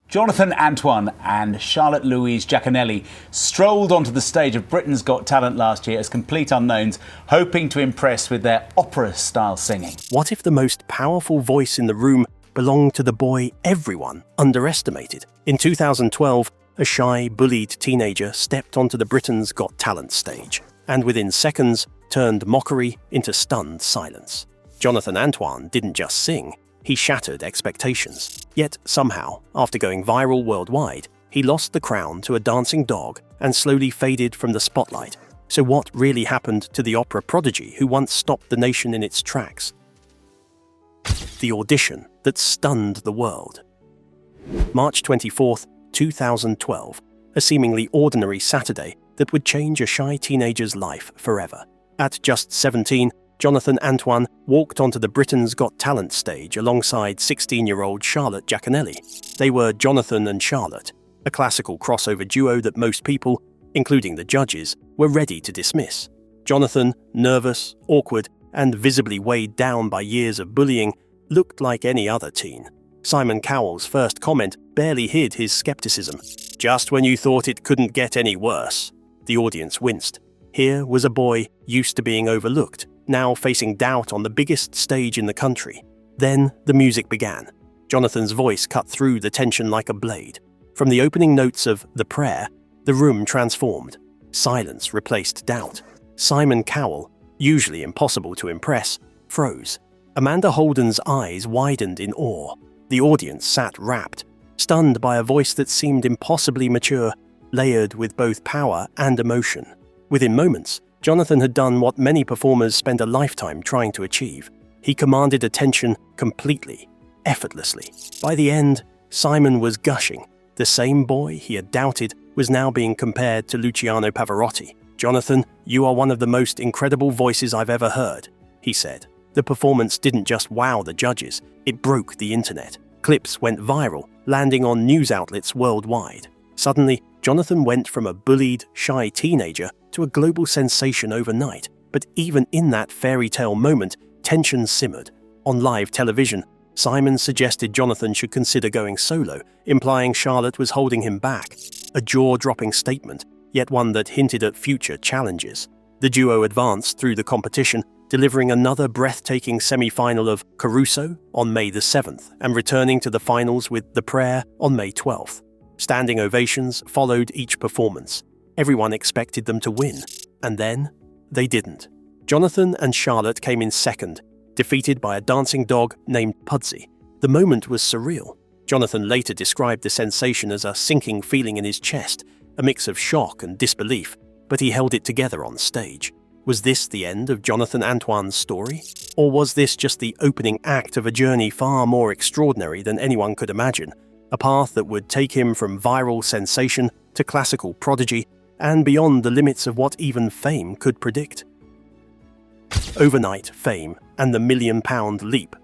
Jonathan Antoine and Charlotte Louise Giaconelli strolled onto the stage of Britain's Got Talent last year as complete unknowns, hoping to impress with their opera-style singing. What if the most powerful voice in the room belonged to the boy everyone underestimated? In 2012, a shy, bullied teenager stepped onto the Britain's Got Talent stage, and within seconds turned mockery into stunned silence. Jonathan Antoine didn't just sing, he shattered expectations. Yet somehow, after going viral worldwide, he lost the crown to a dancing dog and slowly faded from the spotlight. So what really happened to the opera prodigy who once stopped the nation in its tracks? The audition that stunned the world. March 24th, 2012, a seemingly ordinary Saturday that would change a shy teenager's life forever. At just 17, Jonathan Antoine walked onto the Britain's Got Talent stage alongside 16-year-old Charlotte Giaconelli. They were Jonathan and Charlotte, a classical crossover duo that most people, including the judges, were ready to dismiss. Jonathan, nervous, awkward, and visibly weighed down by years of bullying, looked like any other teen. Simon Cowell's first comment barely hid his skepticism. "Just when you thought it couldn't get any worse." The audience winced. Here was a boy used to being overlooked, now facing doubt on the biggest stage in the country. Then the music began. Jonathan's voice cut through the tension like a blade. From the opening notes of The Prayer, the room transformed. Silence replaced doubt. Simon Cowell, usually impossible to impress, froze. Amanda Holden's eyes widened in awe. The audience sat rapt, stunned by a voice that seemed impossibly mature, layered with both power and emotion. Within moments, Jonathan had done what many performers spend a lifetime trying to achieve. He commanded attention completely, effortlessly. By the end, Simon was gushing. The same boy he had doubted was now being compared to Luciano Pavarotti. "Jonathan, you are one of the most incredible voices I've ever heard," he said. The performance didn't just wow the judges, it broke the internet. Clips went viral, landing on news outlets worldwide. Suddenly, Jonathan went from a bullied, shy teenager to a global sensation overnight. But even in that fairy tale moment, tension simmered. On live television, Simon suggested Jonathan should consider going solo, implying Charlotte was holding him back. A jaw-dropping statement, yet one that hinted at future challenges. The duo advanced through the competition, delivering another breathtaking semi-final of Caruso on May the 7th and returning to the finals with The Prayer on May 12th. Standing ovations followed each performance. Everyone expected them to win, and then they didn't. Jonathan and Charlotte came in second, defeated by a dancing dog named Pudsey. The moment was surreal. Jonathan later described the sensation as a sinking feeling in his chest, a mix of shock and disbelief, but he held it together on stage. Was this the end of Jonathan Antoine's story? Or was this just the opening act of a journey far more extraordinary than anyone could imagine? A path that would take him from viral sensation to classical prodigy and beyond the limits of what even fame could predict. Overnight fame and the £1 million leap.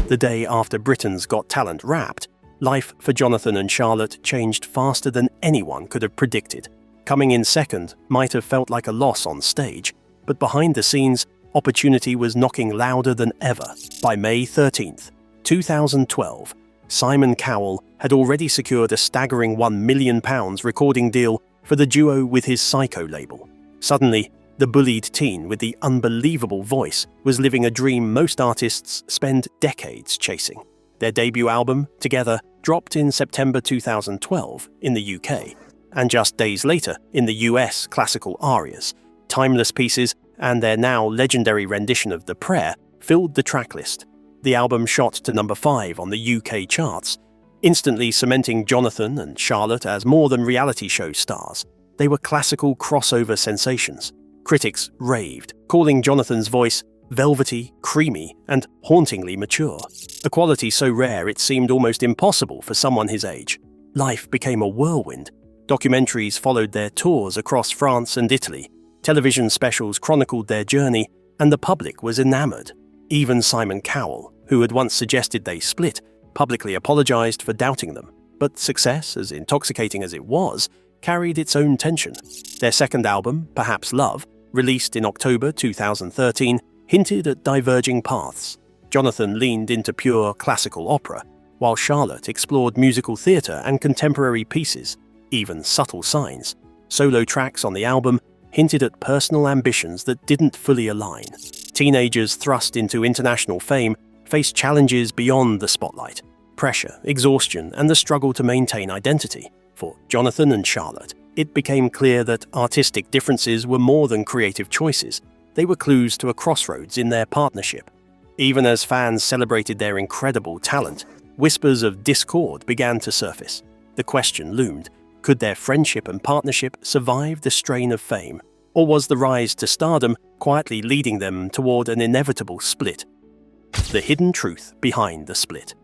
The day after Britain's Got Talent wrapped, life for Jonathan and Charlotte changed faster than anyone could have predicted. Coming in second might have felt like a loss on stage, but behind the scenes, opportunity was knocking louder than ever. By May 13th, 2012, Simon Cowell had already secured a staggering £1 million recording deal for the duo with his Psycho label. Suddenly, the bullied teen with the unbelievable voice was living a dream most artists spend decades chasing. Their debut album, Together, dropped in September 2012 in the UK, and just days later in the US, classical arias, timeless pieces, and their now legendary rendition of The Prayer filled the tracklist. The album shot to number 5 on the UK charts, instantly cementing Jonathan and Charlotte as more than reality show stars. They were classical crossover sensations. Critics raved, calling Jonathan's voice velvety, creamy, and hauntingly mature, a quality so rare it seemed almost impossible for someone his age. Life became a whirlwind. Documentaries followed their tours across France and Italy. Television specials chronicled their journey, and the public was enamored. Even Simon Cowell, who had once suggested they split, publicly apologized for doubting them. But success, as intoxicating as it was, carried its own tension. Their second album, Perhaps Love, released in October 2013, hinted at diverging paths. Jonathan leaned into pure classical opera, while Charlotte explored musical theatre and contemporary pieces, even subtle signs. Solo tracks on the album hinted at personal ambitions that didn't fully align. Teenagers thrust into international fame faced challenges beyond the spotlight: pressure, exhaustion, and the struggle to maintain identity. For Jonathan and Charlotte, it became clear that artistic differences were more than creative choices. They were clues to a crossroads in their partnership. Even as fans celebrated their incredible talent, whispers of discord began to surface. The question loomed: could their friendship and partnership survive the strain of fame? Or was the rise to stardom quietly leading them toward an inevitable split? The hidden truth behind the split.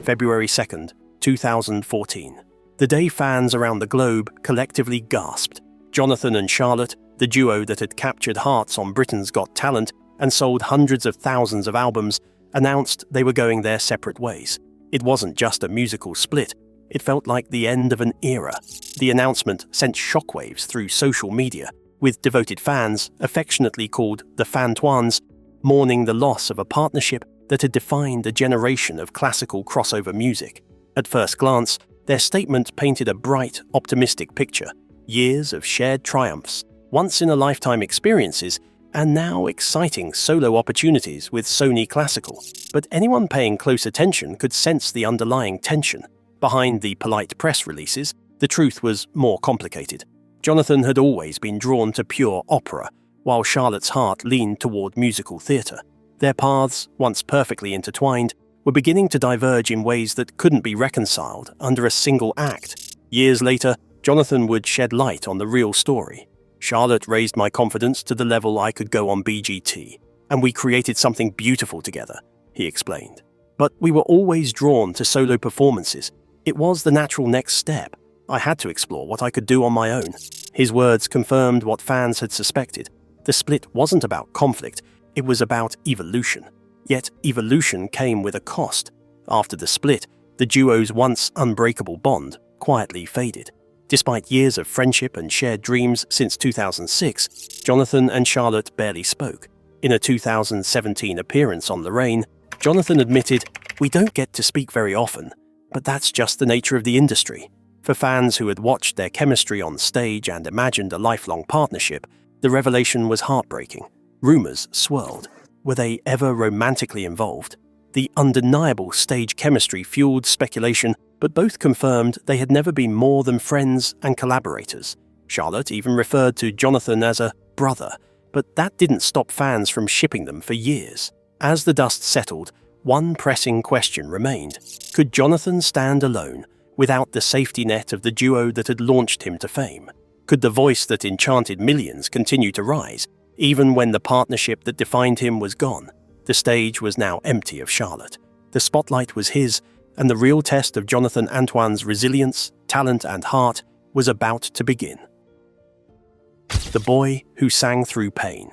February 2nd, 2014. The day fans around the globe collectively gasped. Jonathan and Charlotte, the duo that had captured hearts on Britain's Got Talent and sold hundreds of thousands of albums, announced they were going their separate ways. It wasn't just a musical split. It felt like the end of an era. The announcement sent shockwaves through social media, with devoted fans, affectionately called the Fantoines, mourning the loss of a partnership that had defined a generation of classical crossover music. At first glance, their statement painted a bright, optimistic picture: years of shared triumphs, once-in-a-lifetime experiences, and now exciting solo opportunities with Sony Classical. But anyone paying close attention could sense the underlying tension. Behind the polite press releases, the truth was more complicated. Jonathan had always been drawn to pure opera, while Charlotte's heart leaned toward musical theatre. Their paths, once perfectly intertwined, were beginning to diverge in ways that couldn't be reconciled under a single act. Years later, Jonathan would shed light on the real story. Charlotte raised my confidence to the level I could go on BGT, and we created something beautiful together, he explained. But we were always drawn to solo performances. It was the natural next step. I had to explore what I could do on my own. His words confirmed what fans had suspected. The split wasn't about conflict, it was about evolution. Yet evolution came with a cost. After the split, the duo's once unbreakable bond quietly faded. Despite years of friendship and shared dreams since 2006, Jonathan and Charlotte barely spoke. In a 2017 appearance on Lorraine, Jonathan admitted, "We don't get to speak very often, but that's just the nature of the industry." For fans who had watched their chemistry on stage and imagined a lifelong partnership, the revelation was heartbreaking. Rumors swirled. Were they ever romantically involved? The undeniable stage chemistry fueled speculation, but both confirmed they had never been more than friends and collaborators. Charlotte even referred to Jonathan as a brother, but that didn't stop fans from shipping them for years. As the dust settled, one pressing question remained. Could Jonathan stand alone, without the safety net of the duo that had launched him to fame? Could the voice that enchanted millions continue to rise, even when the partnership that defined him was gone? The stage was now empty of Charlotte. The spotlight was his, and the real test of Jonathan Antoine's resilience, talent, and heart was about to begin. The boy who sang through pain.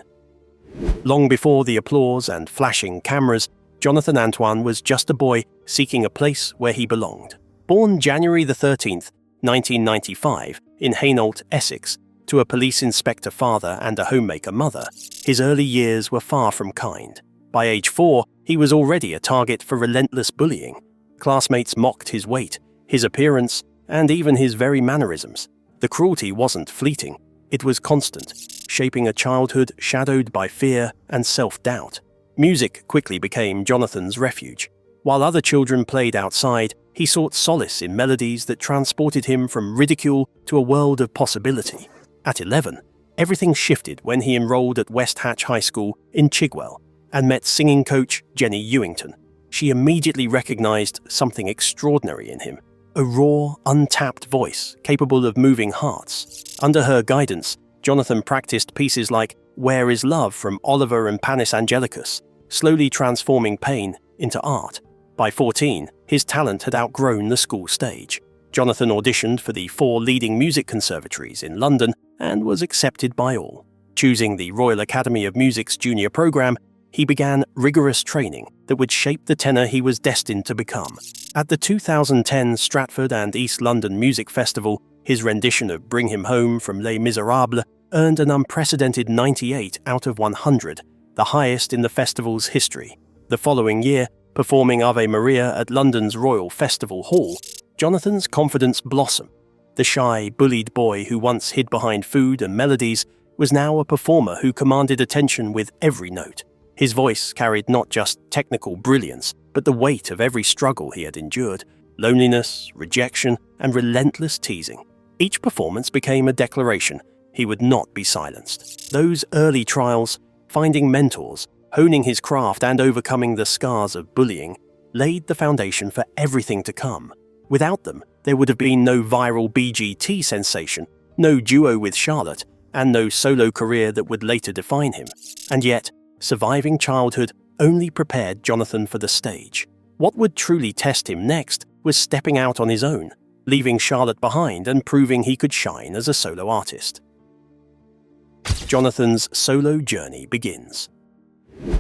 Long before the applause and flashing cameras, Jonathan Antoine was just a boy seeking a place where he belonged. Born January the 13th, 1995, in Hainault, Essex, to a police inspector father and a homemaker mother, his early years were far from kind. By age 4, he was already a target for relentless bullying. Classmates mocked his weight, his appearance, and even his very mannerisms. The cruelty wasn't fleeting, it was constant, shaping a childhood shadowed by fear and self-doubt. Music quickly became Jonathan's refuge. While other children played outside, he sought solace in melodies that transported him from ridicule to a world of possibility. At 11, everything shifted when he enrolled at West Hatch High School in Chigwell and met singing coach Jenny Ewington. She immediately recognized something extraordinary in him, a raw, untapped voice capable of moving hearts. Under her guidance, Jonathan practiced pieces like Where is Love from Oliver and Panis Angelicus, slowly transforming pain into art. By 14, his talent had outgrown the school stage. Jonathan auditioned for the 4 leading music conservatories in London and was accepted by all. Choosing the Royal Academy of Music's junior program, he began rigorous training that would shape the tenor he was destined to become. At the 2010 Stratford and East London Music Festival, his rendition of Bring Him Home from Les Miserables earned an unprecedented 98 out of 100, the highest in the festival's history. The following year, Performing Ave Maria at London's Royal Festival Hall, Jonathan's confidence blossomed. The shy, bullied boy who once hid behind food and melodies was now a performer who commanded attention with every note. His voice carried not just technical brilliance, but the weight of every struggle he had endured: loneliness, rejection, and relentless teasing. Each performance became a declaration. He would not be silenced. Those early trials, finding mentors, honing his craft, and overcoming the scars of bullying, laid the foundation for everything to come. Without them, there would have been no viral BGT sensation, no duo with Charlotte, and no solo career that would later define him. And yet, surviving childhood only prepared Jonathan for the stage. What would truly test him next was stepping out on his own, leaving Charlotte behind and proving he could shine as a solo artist. Jonathan's solo journey begins.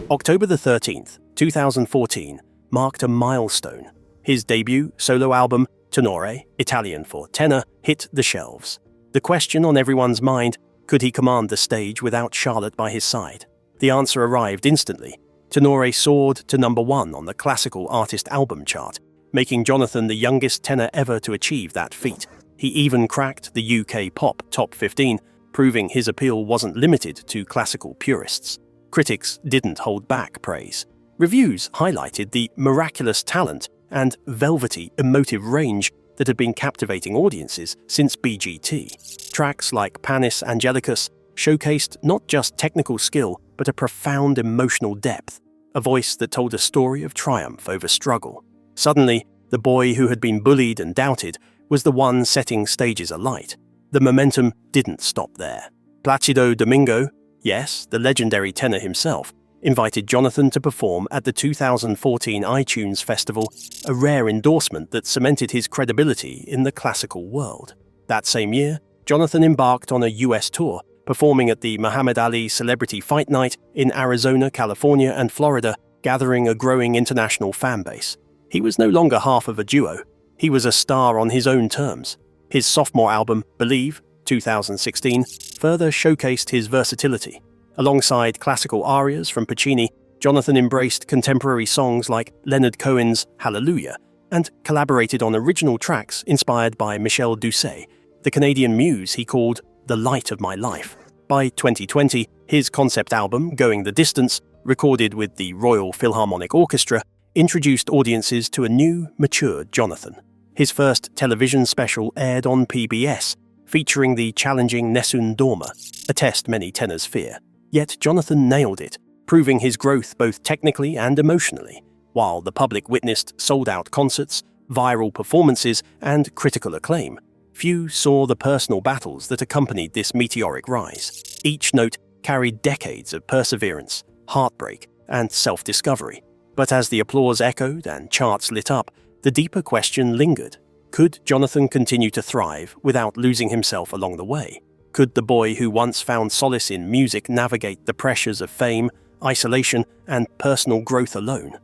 October the 13th, 2014, marked a milestone. His debut solo album, Tenore, Italian for tenor, hit the shelves. The question on everyone's mind: could he command the stage without Charlotte by his side? The answer arrived instantly. Tenore soared to #1 on the classical artist album chart, making Jonathan the youngest tenor ever to achieve that feat. He even cracked the UK pop top 15, proving his appeal wasn't limited to classical purists. Critics didn't hold back praise. Reviews highlighted the miraculous talent and velvety, emotive range that had been captivating audiences since BGT. Tracks like Panis Angelicus showcased not just technical skill, but a profound emotional depth, a voice that told a story of triumph over struggle. Suddenly, the boy who had been bullied and doubted was the one setting stages alight. The momentum didn't stop there. Placido Domingo, yes, the legendary tenor himself, invited Jonathan to perform at the 2014 iTunes Festival, a rare endorsement that cemented his credibility in the classical world. That same year, Jonathan embarked on a US tour, performing at the Muhammad Ali Celebrity Fight Night in Arizona, California, and Florida, gathering a growing international fan base. He was no longer half of a duo. He was a star on his own terms. His sophomore album, Believe, 2016, further showcased his versatility. Alongside classical arias from Puccini, Jonathan embraced contemporary songs like Leonard Cohen's Hallelujah and collaborated on original tracks inspired by Michel Doucet, the Canadian muse he called the light of my life. By 2020, his concept album, Going the Distance, recorded with the Royal Philharmonic Orchestra, introduced audiences to a new, mature Jonathan. His first television special aired on PBS, featuring the challenging Nessun Dorma, a test many tenors fear. Yet Jonathan nailed it, proving his growth both technically and emotionally, while the public witnessed sold-out concerts, viral performances, and critical acclaim. Few saw the personal battles that accompanied this meteoric rise. Each note carried decades of perseverance, heartbreak, and self-discovery. But as the applause echoed and charts lit up, the deeper question lingered. Could Jonathan continue to thrive without losing himself along the way? Could the boy who once found solace in music navigate the pressures of fame, isolation, and personal growth alone?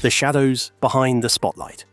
The shadows behind the spotlight.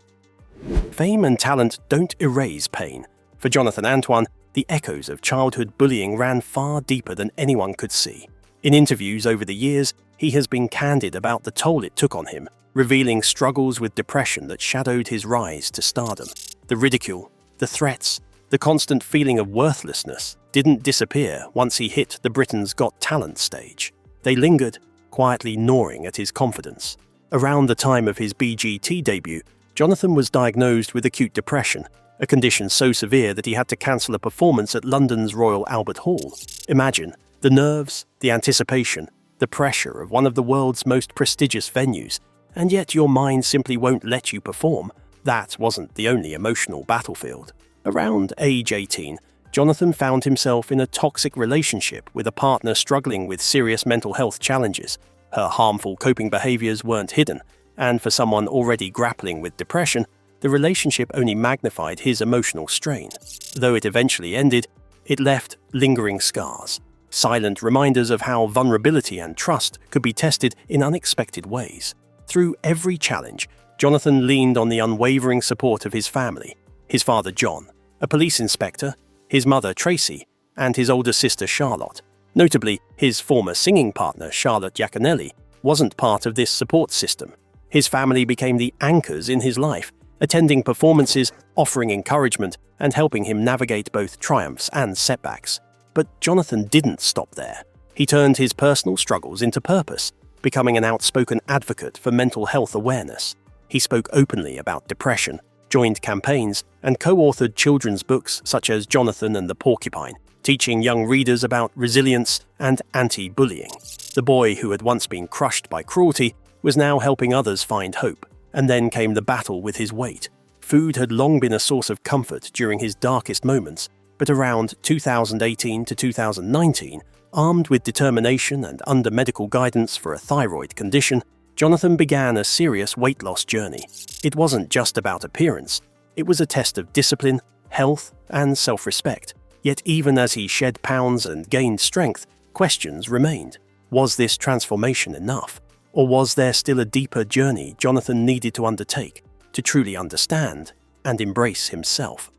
Fame and talent don't erase pain. For Jonathan Antoine, the echoes of childhood bullying ran far deeper than anyone could see. In interviews over the years, he has been candid about the toll it took on him, revealing struggles with depression that shadowed his rise to stardom. The ridicule, the threats, the constant feeling of worthlessness didn't disappear once he hit the Britain's Got Talent stage. They lingered, quietly gnawing at his confidence. Around the time of his BGT debut, Jonathan was diagnosed with acute depression, a condition so severe that he had to cancel a performance at London's Royal Albert Hall. Imagine the nerves, the anticipation, the pressure of one of the world's most prestigious venues, and yet your mind simply won't let you perform. That wasn't the only emotional battlefield. Around age 18, Jonathan found himself in a toxic relationship with a partner struggling with serious mental health challenges. Her harmful coping behaviors weren't hidden, and for someone already grappling with depression, the relationship only magnified his emotional strain. Though it eventually ended, it left lingering scars, silent reminders of how vulnerability and trust could be tested in unexpected ways. Through every challenge, Jonathan leaned on the unwavering support of his family: his father John, a police inspector, his mother Tracy, and his older sister Charlotte. Notably, his former singing partner Charlotte Giaconelli wasn't part of this support system. His family became the anchors in his life, attending performances, offering encouragement, and helping him navigate both triumphs and setbacks. But Jonathan didn't stop there. He turned his personal struggles into purpose, becoming an outspoken advocate for mental health awareness. He spoke openly about depression, joined campaigns, and co-authored children's books such as Jonathan and the Porcupine, teaching young readers about resilience and anti-bullying. The boy who had once been crushed by cruelty was now helping others find hope. And then came the battle with his weight. Food had long been a source of comfort during his darkest moments, but around 2018 to 2019, armed with determination and under medical guidance for a thyroid condition, Jonathan began a serious weight loss journey. It wasn't just about appearance. It was a test of discipline, health, and self-respect. Yet even as he shed pounds and gained strength, questions remained. Was this transformation enough? Or was there still a deeper journey Jonathan needed to undertake to truly understand and embrace himself?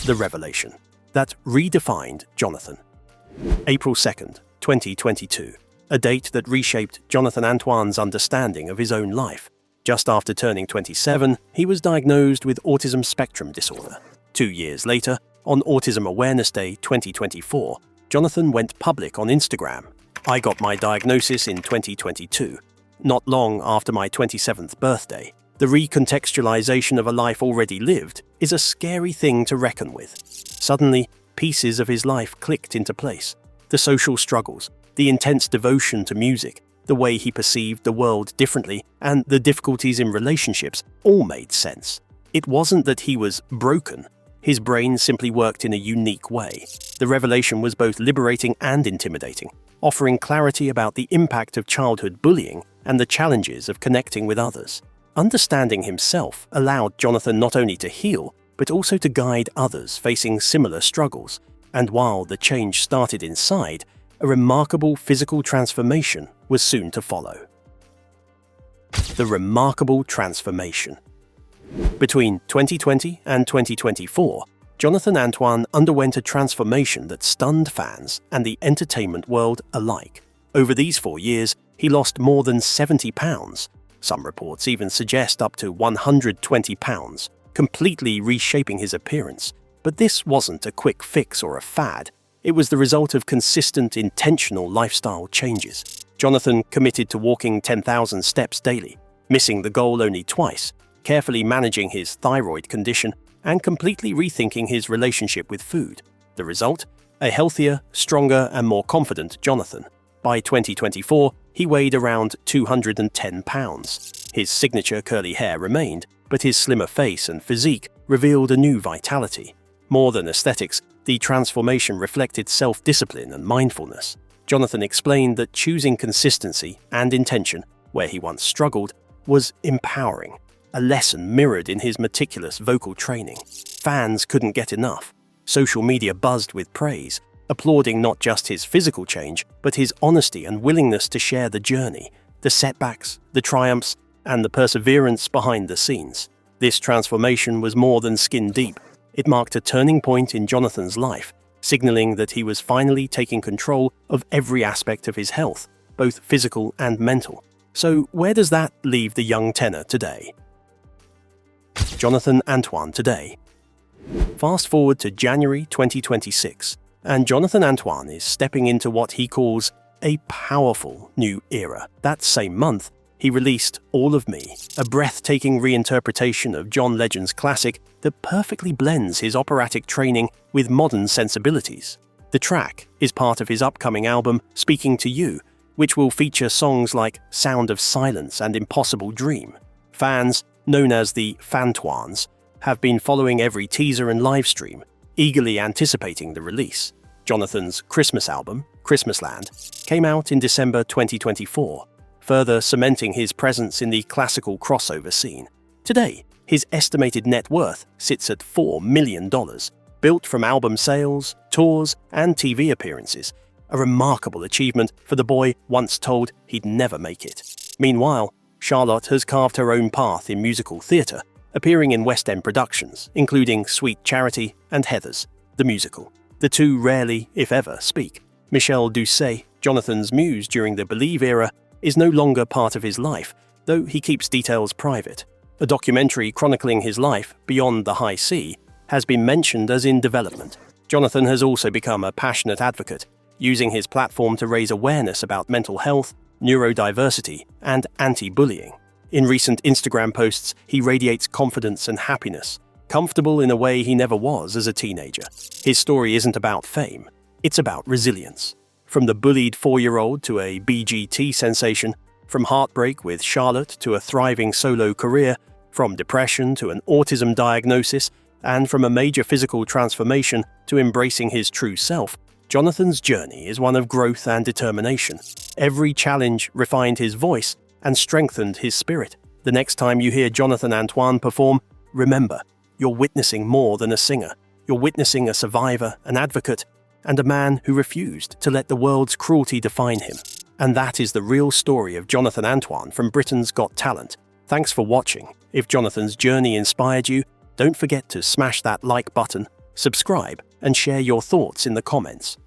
The revelation that redefined Jonathan. April 2nd, 2022, a date that reshaped Jonathan Antoine's understanding of his own life. Just after turning 27, he was diagnosed with autism spectrum disorder. 2 years later, on Autism Awareness Day 2024, Jonathan went public on Instagram. I got my diagnosis in 2022, not long after my 27th birthday. The recontextualization of a life already lived is a scary thing to reckon with. Suddenly, pieces of his life clicked into place. The social struggles, the intense devotion to music, the way he perceived the world differently, and the difficulties in relationships all made sense. It wasn't that he was broken. His brain simply worked in a unique way. The revelation was both liberating and intimidating, offering clarity about the impact of childhood bullying and the challenges of connecting with others. Understanding himself allowed Jonathan not only to heal, but also to guide others facing similar struggles. And while the change started inside, a remarkable physical transformation was soon to follow. The remarkable transformation. Between 2020 and 2024, Jonathan Antoine underwent a transformation that stunned fans and the entertainment world alike. Over these 4 years, he lost more than 70 pounds. Some reports even suggest up to 120 pounds, completely reshaping his appearance. But this wasn't a quick fix or a fad. It was the result of consistent, intentional lifestyle changes. Jonathan committed to walking 10,000 steps daily, missing the goal only twice, carefully managing his thyroid condition, and completely rethinking his relationship with food. The result? A healthier, stronger, and more confident Jonathan. By 2024, he weighed around 210 pounds. His signature curly hair remained, but his slimmer face and physique revealed a new vitality. More than aesthetics, the transformation reflected self-discipline and mindfulness. Jonathan explained that choosing consistency and intention, where he once struggled, was empowering, a lesson mirrored in his meticulous vocal training. Fans couldn't get enough. Social media buzzed with praise, applauding not just his physical change, but his honesty and willingness to share the journey, the setbacks, the triumphs, and the perseverance behind the scenes. This transformation was more than skin deep. It marked a turning point in Jonathan's life, signaling that he was finally taking control of every aspect of his health, both physical and mental. So where does that leave the young tenor today? Jonathan Antoine today. Fast forward to January 2026, and Jonathan Antoine is stepping into what he calls a powerful new era. That same month, he released All of Me, a breathtaking reinterpretation of John Legend's classic that perfectly blends his operatic training with modern sensibilities. The track is part of his upcoming album Speaking to You, which will feature songs like Sound of Silence and Impossible Dream. Fans, known as the Fantoines, have been following every teaser and livestream, eagerly anticipating the release. Jonathan's Christmas album, Christmasland, came out in December 2024, further cementing his presence in the classical crossover scene. Today, his estimated net worth sits at $4 million, built from album sales, tours, and TV appearances, a remarkable achievement for the boy once told he'd never make it. Meanwhile, Charlotte has carved her own path in musical theatre, appearing in West End productions, including Sweet Charity and Heathers, the musical. The two rarely, if ever, speak. Michelle Doucet, Jonathan's muse during the Believe era, is no longer part of his life, though he keeps details private. A documentary chronicling his life beyond the high C has been mentioned as in development. Jonathan has also become a passionate advocate, using his platform to raise awareness about mental health, neurodiversity, and anti-bullying. In recent Instagram posts, he radiates confidence and happiness, comfortable in a way he never was as a teenager. His story isn't about fame, it's about resilience. From the bullied 4-year-old to a BGT sensation, from heartbreak with Charlotte to a thriving solo career, from depression to an autism diagnosis, and from a major physical transformation to embracing his true self, Jonathan's journey is one of growth and determination. Every challenge refined his voice and strengthened his spirit. The next time you hear Jonathan Antoine perform, remember, you're witnessing more than a singer. You're witnessing a survivor, an advocate, and a man who refused to let the world's cruelty define him. And that is the real story of Jonathan Antoine from Britain's Got Talent. Thanks for watching. If Jonathan's journey inspired you, don't forget to smash that like button, subscribe, and share your thoughts in the comments.